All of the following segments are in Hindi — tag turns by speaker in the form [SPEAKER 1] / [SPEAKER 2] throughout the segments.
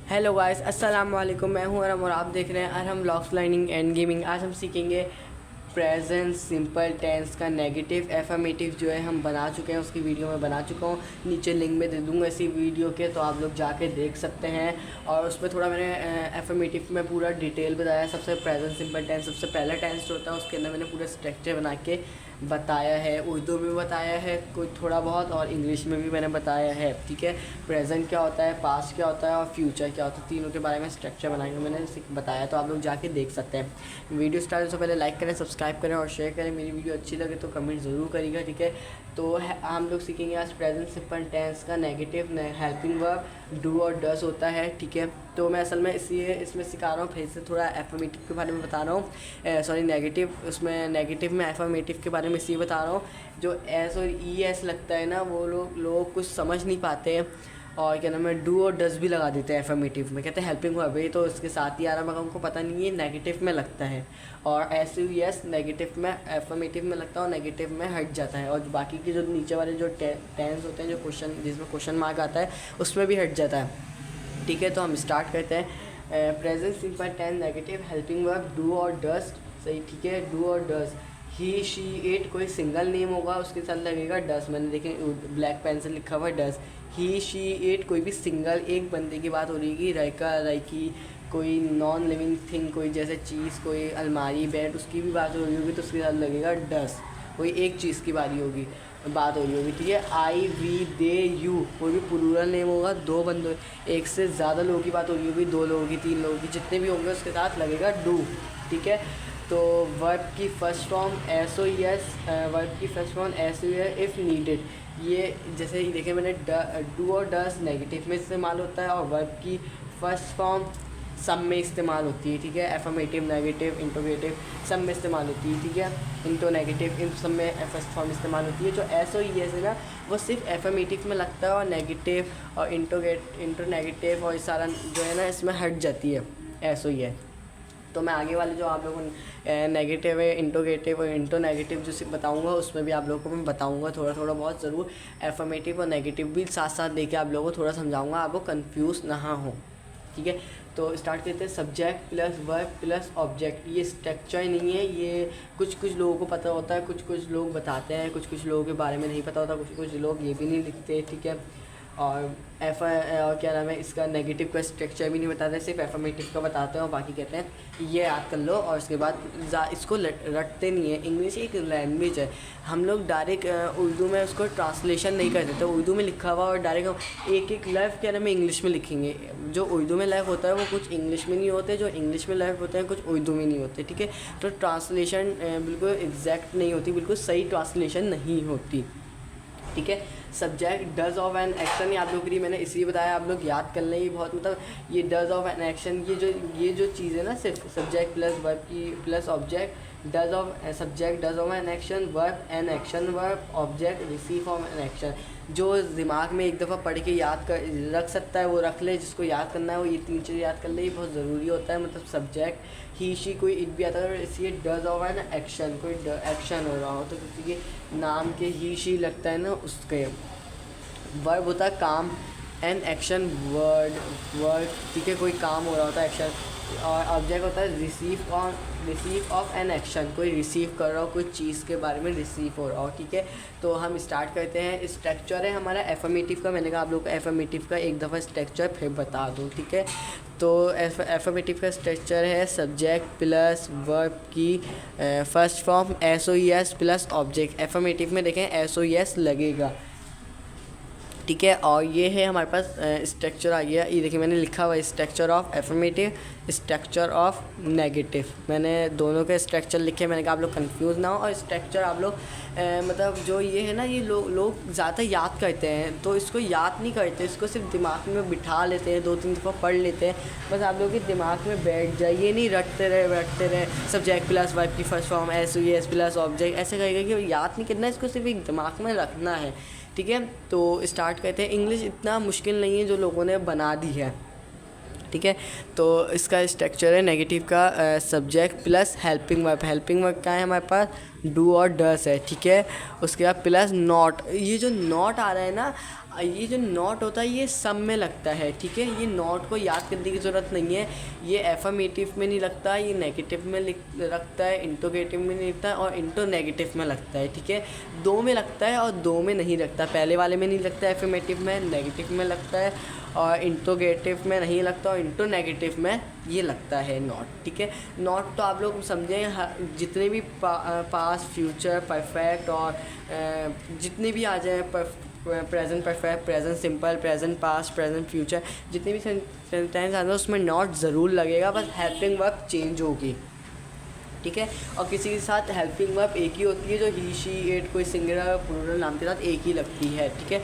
[SPEAKER 1] हेलो गाइस, अस्सलाम वालेकुम। मैं हूं अरम और आप देख रहे हैं Arham vlogs learning and gaming. आज हम सीखेंगे प्रेजेंट सिंपल टेंस का नेगेटिव एफर्मेटिव जो है हम बना चुके हैं, उसकी वीडियो मैं बना चुका हूँ। नीचे लिंक में दे दूँगा इसी वीडियो के, तो आप लोग जाके देख सकते हैं। और उसमें थोड़ा मैंने एफर्मेटिव में पूरा डिटेल बताया। सबसे प्रेजेंट सिंपल टेंस सबसे पहला टेंस जो होता है उसके अंदर मैंने पूरा स्ट्रक्चर बना के बताया है। उर्दू में बताया है कुछ थोड़ा बहुत, और इंग्लिश में भी मैंने बताया है। ठीक है, प्रेजेंट क्या होता है, पास्ट क्या होता है और फ्यूचर क्या होता है, तीनों के बारे में स्ट्रक्चर बना के मैंने बताया, तो आप लोग जाके देख सकते हैं। वीडियो स्टार्ट से पहले लाइक करें, सब्सक्राइब करें और शेयर करें। मेरी वीडियो अच्छी लगे तो कमेंट ज़रूर करिएगा। ठीक है, तो हम लोग सीखेंगे आज प्रेजेंट सिंपल टेंस का नेगेटिव हेल्पिंग वर्ब डू और डस होता है। ठीक है, तो मैं असल में इसलिए इसमें सिखा रहा हूँ, फिर से थोड़ा एफर्मेटिव के बारे में बता रहा हूँ। सॉरी, नेगेटिव, उसमें नेगेटिव में एफर्मेटिव के बारे में इसलिए बता रहा हूँ। जो एस और ई एस लगता है ना, वो लोग कुछ समझ नहीं पाते हैं और क्या नाम है, डू और डस भी लगा देते हैं एफर्मेटिव में। कहते हैं हेल्पिंग वर्ब है, तो उसके साथ ही आ रहा, मगर उनको पता नहीं है नेगेटिव में लगता है। और एस यू एस नेगेटिव में एफर्मेटिव में लगता है और नेगेटिव में हट जाता है। और बाकी के जो नीचे वाले जो टेंस होते हैं, जो क्वेश्चन जिसमें क्वेश्चन मार्क आता है, उसमें भी हट जाता है। ठीक है, तो हम स्टार्ट करते हैं। Present simple tense negative helping verb do और डस। सही, ठीक है, डू और डस। ही शी इट कोई सिंगल नेम होगा, उसके साथ लगेगा डस। मैंने देखे ब्लैक पेन से लिखा हुआ है डस। ही शी इट कोई भी सिंगल एक बंदे की बात हो रही है, राइका राइकी, कोई नॉन लिविंग थिंग, कोई जैसे चीज़, कोई अलमारी बेड, उसकी भी बात हो रही होगी तो उसके साथ लगेगा डस। कोई एक चीज़ की बारी होगी, बात हो रही होगी। ठीक है, आई वी दे यू कोई भी प्लूरल नेम होगा, दो बंदों एक से ज़्यादा लोगों की बात हो रही होगी, दो लोगों की, तीन लोगों की, जितने भी होंगे उसके साथ लगेगा डू। ठीक है, तो वर्ब की first form S O S, verb की first form S O S if needed. ये जैसे ही देखे मैंने, डू और डस नेगेटिव में इस्तेमाल होता है और वर्ब की फर्स्ट फॉर्म सब में इस्तेमाल होती है। ठीक है, एफर्मेटिव, नेगेटिव, इंटरोगेटिव सब में इस्तेमाल होती है। ठीक है, इंटो नेगेटिव इन सब में फर्स्ट फॉर्म इस्तेमाल होती है। जो एस और ई एस है ना, वो सिर्फ एफर्मेटिव में लगता है और नेगेटिव और इंटो नेगेटिव और सारा जो है ना, इसमें हट जाती है एस और ई एस। तो मैं आगे वाले जो आप लोगों को नेगेटिव है, इंटोगेटिव और इंटो नेगेटिव जो सिर्फ बताऊंगा, उसमें भी आप लोगों को मैं बताऊंगा थोड़ा थोड़ा बहुत ज़रूर। एफर्मेटिव और नेगेटिव भी साथ साथ देके आप लोगों को थोड़ा समझाऊंगा, आप लोग कन्फ्यूज़ ना हो। ठीक है, तो स्टार्ट करते हैं। Subject plus verb plus object, ये स्ट्रक्चर नहीं है, ये कुछ कुछ लोगों को पता होता है, कुछ कुछ लोग बताते हैं, कुछ कुछ लोगों के बारे में नहीं पता होता, कुछ कुछ लोग ये भी नहीं लिखते। ठीक है, और और क्या नाम है, इसका नेगेटिव का स्ट्रक्चर भी नहीं बताते, सिर्फ एफर्मेटिव का बताते हैं और बाकी कहते हैं ये याद कर लो। और उसके बाद इसको रटते नहीं है। इंग्लिश एक लैंग्वेज है, हम लोग डायरेक्ट उर्दू में उसको ट्रांसलेशन नहीं करते, तो उर्दू में लिखा हुआ और डायरेक्ट हम एक एक लफ्ज़ क्या नाम है इंग्लिश में लिखेंगे। जो उर्दू में लफ्ज़ होता है वो कुछ इंग्लिश में नहीं होते, जो इंग्लिश में लफ्ज़ होते हैं कुछ उर्दू में नहीं होते। ठीक है, तो ट्रांसलेशन बिल्कुल एग्जैक्ट नहीं होती, बिल्कुल सही ट्रांसलेशन नहीं होती। ठीक है, subject does of an action, ये आप लोग के लिए मैंने इसलिए बताया, आप लोग याद कर लें। ये बहुत मतलब ये डज ऑफ एन एक्शन, ये जो चीज़ है ना, सिर्फ सब्जेक्ट प्लस वर्ब की plus object, does of subject does of an action, verb an action verb, object receive of an action. जो दिमाग में एक दफ़ा पढ़ के याद कर रख सकता है वो रख ले, जिसको याद करना है वो ये तीन चीज़ याद कर ले, ये बहुत ज़रूरी होता है। मतलब सब्जेक्ट ही शी कोई इट भी आता है, और इसलिए डज ऑफ एन एक्शन, कोई एक्शन हो रहा हो तो किसी के नाम के ही शी लगता है ना, उसके। वर्ब होता है काम, एन एक्शन वर्ड। ठीक है, कोई काम हो रहा होता है, एक्शन। और ऑब्जेक्ट होता है रिसीव ऑफ एन एक्शन, कोई रिसीव कर रहा हो, कोई चीज़ के बारे में रिसीव हो रहा हो। ठीक है, तो हम स्टार्ट करते हैं। स्ट्रक्चर है हमारा एफर्मेटिव का, मैंने कहा आप लोग को एफर्मेटिव का एक दफ़ा स्ट्रक्चर फिर बता दूँ। ठीक है, तो एफर्मेटिव का स्ट्रक्चर है सब्जेक्ट प्लस वर्ब की first form S O es plus object. Affirmative में देखें एस ओ एस लगेगा। ठीक है, और ये है हमारे पास स्ट्रक्चर आ गया। ये देखिए मैंने लिखा हुआ है structure of affirmative, structure of negative. मैंने दोनों के स्ट्रक्चर लिखे, मैंने कहा आप लोग कंफ्यूज ना हो। और स्ट्रक्चर आप लोग मतलब जो ये है ना, ये लोग ज़्यादा याद करते हैं, तो इसको याद नहीं करते, इसको सिर्फ दिमाग में बिठा लेते हैं, दो तीन दफ़ा पढ़ लेते हैं, बस आप लोग के दिमाग में बैठ जाए। ये नहीं रटते रहे सब्जेक्ट प्लस वर्ब की first form S U S plus object, ऐसे करेगा कि याद नहीं करना, इसको सिर्फ एक दिमाग में रखना है। ठीक है, तो स्टार्ट करते हैं। इंग्लिश इतना मुश्किल नहीं है जो लोगों ने बना दी है। ठीक है, तो इसका स्ट्रक्चर है नेगेटिव का subject plus helping verb. Helping verb क्या है हमारे पास, डू और डस है, ठीक है। उसके बाद प्लस नॉट, ये जो नॉट आ रहा है ना, ये जो नॉट होता है ये सब में लगता है, ठीक है। ये नॉट को याद करने की ज़रूरत नहीं है, ये एफर्मेटिव में नहीं लगता, ये नेगेटिव में लगता है, इंटरोगेटिव में नहीं लगता और इंटो नेगेटिव में लगता है, ठीक है। दो में लगता है और दो में नहीं लगता, पहले वाले में नहीं लगता, एफर्मेटिव में, नेगेटिव में लगता है और इंटरोगेटिव में नहीं लगता और इंटो नेगेटिव में ये लगता है नॉट, ठीक है। नॉट तो आप लोग समझें, जितने भी पास्ट, फ्यूचर, परफेक्ट और जितने भी आ जाए, present perfect, present simple, present past, present future, जितने भी सेंटेंस आते हैं उसमें नॉट ज़रूर लगेगा, बस हेल्पिंग वर्ब चेंज होगी, ठीक है। और किसी के साथ हेल्पिंग वर्ब एक ही होती है, जो ही, शी, इट, कोई सिंगुलर प्लूरल नाम के साथ एक ही लगती है, ठीक है।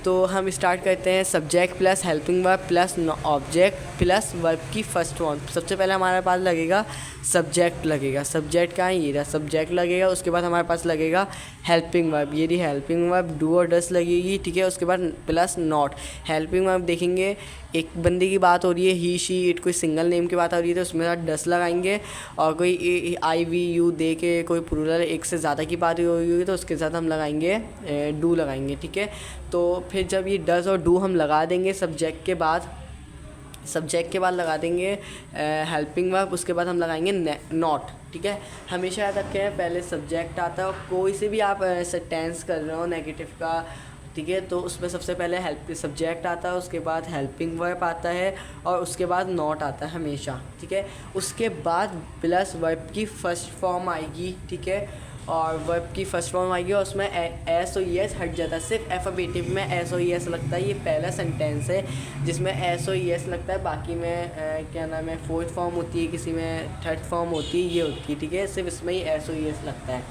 [SPEAKER 1] तो हम स्टार्ट करते हैं। Subject plus helping verb plus object plus verb की फर्स्ट फॉर्म। सबसे पहले हमारे पास लगेगा सब्जेक्ट, लगेगा सब्जेक्ट का ये रहा, सब्जेक्ट लगेगा। उसके बाद हमारे पास लगेगा हेल्पिंग वर्ब, ये रही हेल्पिंग वर्ब, डू और डस लगेगी, ठीक है। उसके बाद प्लस नॉट। हेल्पिंग वर्ब देखेंगे, एक बंदे की बात हो रही है, ही, शी, इट, कोई सिंगल नेम की बात हो रही है तो उसमें साथ डस लगाएंगे। और कोई आई, वी, यू दे के कोई प्लूरल एक से ज़्यादा की बात हो रही होगी तो उसके साथ हम लगाएंगे डू लगाएंगे, ठीक है। तो फिर जब ये डस और डू हम लगा देंगे सब्जेक्ट के बाद लगा देंगे हेल्पिंग वर्ब, उसके बाद हम लगाएंगे नॉट, ठीक है। हमेशा याद रखें पहले सब्जेक्ट आता है और कोई से भी आप सेंटेंस कर रहे हो नेगेटिव का, ठीक है, तो उसमें सबसे पहले सब्जेक्ट आता है, उसके बाद हेल्पिंग वर्ब आता है और उसके बाद नॉट आता है हमेशा, ठीक है। उसके बाद प्लस वर्ब की फर्स्ट फॉर्म आएगी, ठीक है, और वर्ब की फर्स्ट फॉर्म आएगी और उसमें एस और एस हट जाता है, सिर्फ एल्फाबेटिव में एस और एस लगता है। ये पहला सेंटेंस है जिसमें एस और एस लगता है, बाकी में क्या नाम है फोर्थ फॉर्म होती है, किसी में थर्ड फॉर्म होती है, ये होती है, ठीक है। सिर्फ इसमें ही एस और एस लगता है,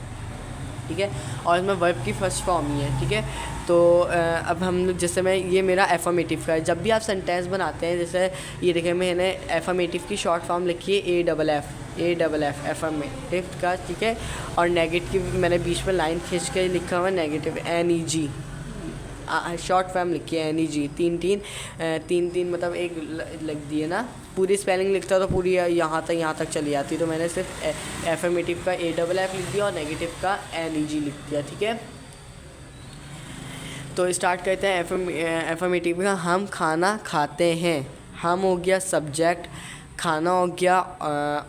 [SPEAKER 1] ठीक है, और इसमें वर्ब की फर्स्ट फॉर्म ही है, ठीक है। तो अब हम लोग जैसे मैं ये मेरा एफर्मेटिव का है, जब भी आप सेंटेंस बनाते हैं, जैसे ये देखें मैंने एफर्मेटिव की शॉर्ट फॉर्म लिखी है ए डबल एफ एफर्मेटिव का, ठीक है। और नेगेटिव मैंने बीच में लाइन खींच के लिखा हुआ है नेगेटिव, NEG, शॉर्ट फॉर्म लिखी है NEG, तीन मतलब एक लग दी है ना, पूरी स्पेलिंग लिखता तो पूरी यहाँ तक चली जाती, तो मैंने सिर्फ एफर्मेटिव का AFF लिख दिया और नेगेटिव का NEG लिख दिया, ठीक है। तो स्टार्ट करते हैं एफर्मेटिव का। हम खाना खाते हैं, हम हो गया सब्जेक्ट, खाना हो गया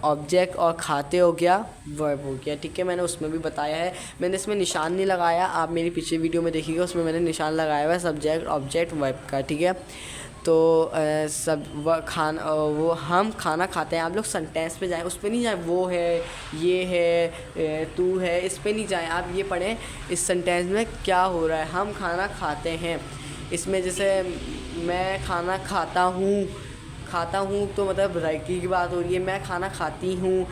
[SPEAKER 1] ऑब्जेक्ट और खाते हो गया वर्ब हो गया, ठीक है। मैंने उसमें भी बताया है, मैंने इसमें निशान नहीं लगाया, आप मेरी पिछली वीडियो में देखिएगा, उसमें मैंने निशान लगाया हुआ है सब्जेक्ट ऑब्जेक्ट वर्ब का, ठीक है। तो वो हम खाना खाते हैं, आप लोग सेंटेंस पे जाएं, उस पर नहीं जाएं वो है, ये है, तू है, इस पर नहीं जाएं, आप ये पढ़ें इस सेंटेंस में क्या हो रहा है। हम खाना खाते हैं, इसमें जैसे मैं खाना खाता हूँ तो मतलब राइकी की बात हो रही है, मैं खाना खाती हूँ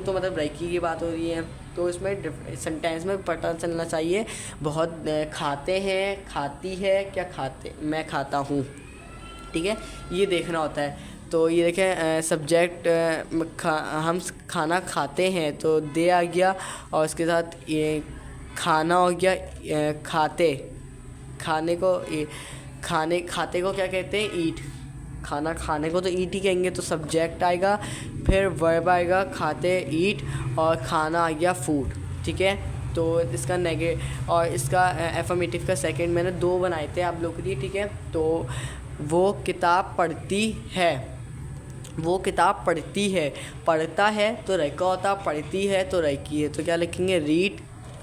[SPEAKER 1] तो मतलब राइकी की बात हो रही है। तो इसमें सेंटेंस में पता चलना चाहिए बहुत, खाते हैं, खाती है, क्या खाते, मैं खाता हूँ, ठीक है, ये देखना होता है। तो ये देखें सब्जेक्ट हम खाना खाते हैं तो दे आ गया और उसके साथ ये खाना हो गया, खाते को क्या कहते हैं, ईट, खाना खाने को तो ईट ही कहेंगे, तो सब्जेक्ट आएगा, फिर वर्ब आएगा खाते ईट और खाना आ गया फूड, ठीक है। तो इसका और इसका एफर्मेटिव का सेकंड मैंने 2 बनाए थे आप लोग के लिए, ठीक है। तो वो किताब पढ़ती है, पढ़ता है तो रैका होता, पढ़ती है तो रैकी है, तो क्या लिखेंगे रीड,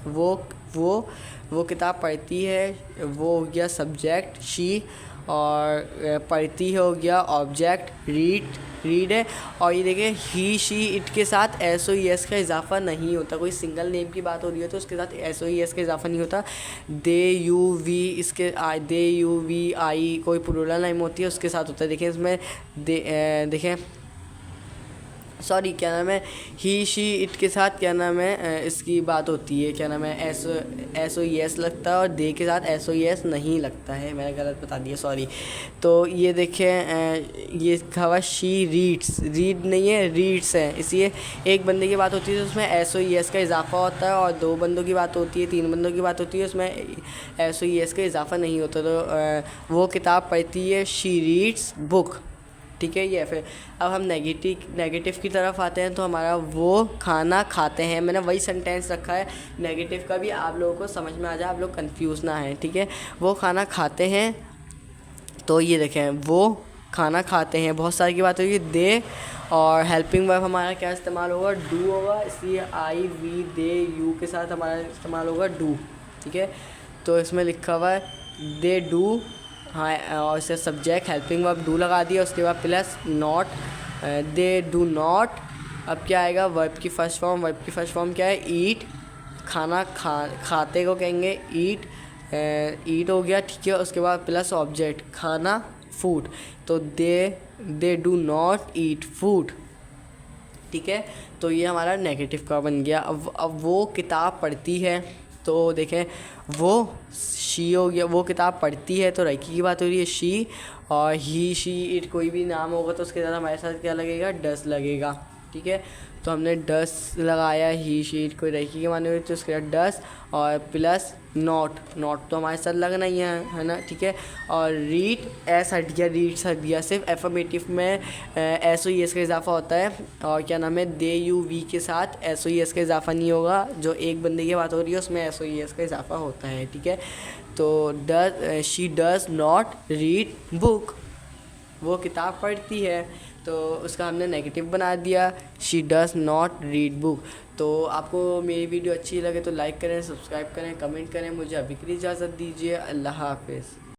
[SPEAKER 1] वो किताब पढ़ती है, वो हो गया सब्जेक्ट शी, और पढ़ती हो गया ऑब्जेक्ट रीड है। और ये देखिए ही, शी, इट के साथ SOES का इजाफा नहीं होता, कोई सिंगल नेम की बात हो रही है तो उसके साथ SOES का इजाफा नहीं होता। दे यू वी आई कोई प्लूरल नेम होती है उसके साथ होता है, देखिए इसमें देखें सॉरी क्या नाम है, ही, शी, इट के साथ क्या नाम है इसकी बात होती है, क्या नाम है SOES लगता है और दे के साथ SOES नहीं लगता है, मैंने गलत बता दिया सॉरी। तो ये देखें ये लिखा हुआ शी रीड नहीं है, रीड्स है, इसलिए एक बंदे की बात होती है तो उसमें SOES का इजाफा होता है, और 2 बंदों की बात होती है, 3 बंदों की बात होती है उसमें SOES का इजाफा नहीं होता। तो वो किताब पढ़ती है, शी रीड्स बुक, ठीक है, ये फिर अब हम नेगेटिव की तरफ आते हैं। तो हमारा वो खाना खाते हैं, मैंने वही सेंटेंस रखा है नेगेटिव का भी, आप लोगों को समझ में आ जाए, आप लोग कंफ्यूज ना हैं, ठीक है। वो खाना खाते हैं, तो ये देखें वो खाना खाते हैं, बहुत सारी की बात होगी। दे और हेल्पिंग वर्ब हमारा क्या इस्तेमाल होगा, डू होगा, इसलिए आई वी दे यू के साथ हमारा इस्तेमाल होगा डू, ठीक है। तो इसमें लिखा हुआ है दे डू, हाँ, और इससे सब्जेक्ट हेल्पिंग वर्ब डू लगा दिया, उसके बाद plus not, they do not. अब क्या आएगा, वर्ब की फर्स्ट फॉर्म, वर्ब की फर्स्ट फॉर्म क्या है, ईट, खाना खाते को कहेंगे ईट, ईट हो गया, ठीक है। उसके बाद प्लस ऑब्जेक्ट खाना, फूड, तो they do not eat food, ठीक है। तो ये हमारा नेगेटिव का बन गया। अब वो किताब पढ़ती है, तो देखें वो शी हो गया, वो किताब पढ़ती है, तो लड़की की बात हो रही है शी, और ही शी इट कोई भी नाम होगा तो उसके साथ हमारे साथ क्या लगेगा, डस लगेगा, ठीक है। तो हमने डस लगाया, ही शी इट कोई लड़की के माने हुए तो उसके साथ डस, और प्लस नॉट तो हमारे साथ लगना ही है ना, ठीक है। और रीड एस हट गया, रीड्स हट गया, सिर्फ एफर्मेटिव में एस ओ ई एस का इजाफा होता है, और क्या नाम है, दे यू वी के साथ एस ओ ई एस का इजाफा नहीं होगा, जो एक बंदे की बात हो रही है उसमें एस ओ ई एस का इजाफा होता है, ठीक है। तो she does not read book, वो किताब पढ़ती है, तो उसका हमने नेगेटिव बना दिया, she does not read book. तो आपको मेरी वीडियो अच्छी लगे तो लाइक करें, सब्सक्राइब करें, कमेंट करें। मुझे अभी के लिए इजाज़त दीजिए, अल्लाह हाफ़िज़।